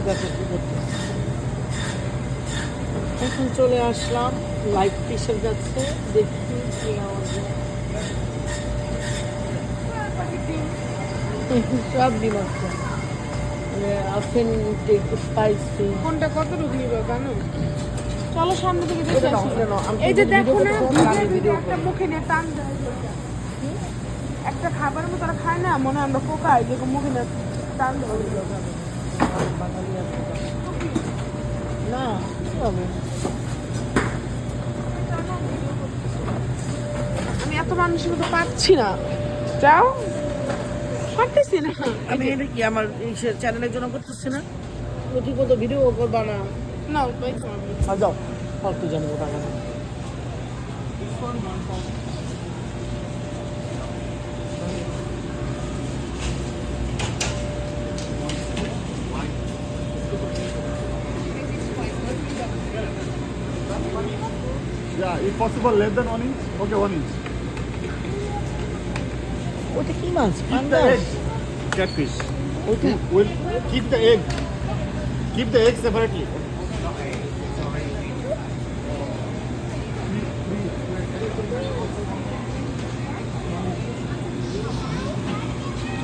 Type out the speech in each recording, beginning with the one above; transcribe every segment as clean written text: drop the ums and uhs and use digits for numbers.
দেখো কি করতেছে। এখন চলে আসলাম লাইভ ফিশের কাছে, দেখি কি আওয়াজ হয়। সব ডিম আছে, অথেন্টিক স্পাইসি। কোনটা কত রুগী নিবে জানো? চলো সামনে থেকে দেখে এটা নাও, আসি। এটা নাও। আমি এই যে যদি দেখো ভিডিও না, করতে চাও, আমি ভিডিও ভিডিও একটা করি। মুখে নিয়ে টান দেয় ওইটা। একটা খাবারের মতো তারা খায় না, মনে হয় আমরা পোকাই যেরকম মুখে নিয়ে টান দেবো। বাঙালি আছে না, কি হবে? আমি এত মানুষের মতো পাচ্ছি না, যাও পারতেছি না। আমি এটা কি আমার এই চ্যানেলের জন্য করতেছি না? তো ঠিক মতো ভিডিও করবা না। না পাইছো আমি। আর যাও, ফালতু জানবো টাকা না। Yeah, if possible, less than 1 inch. Okay, 1 inch. ওইটা কি মাছ? Keep the পাঙ্গাস? egg. Catfish. ওইটা We'll keep the egg. Keep the egg separately.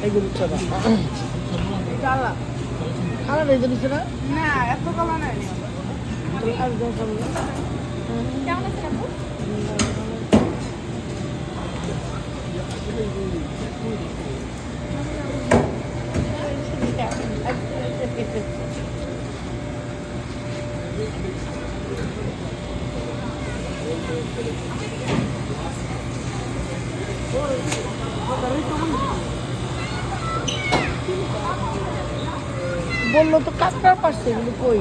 এগুলো চাবা জ্বালা খারাপ হয়ে যাচ্ছে না? না, এত কালা নাই। আর যাও খাবো না। কেমন আছে আপু? বললো তো কাঁকড়ার পাশে, এগুলো কই?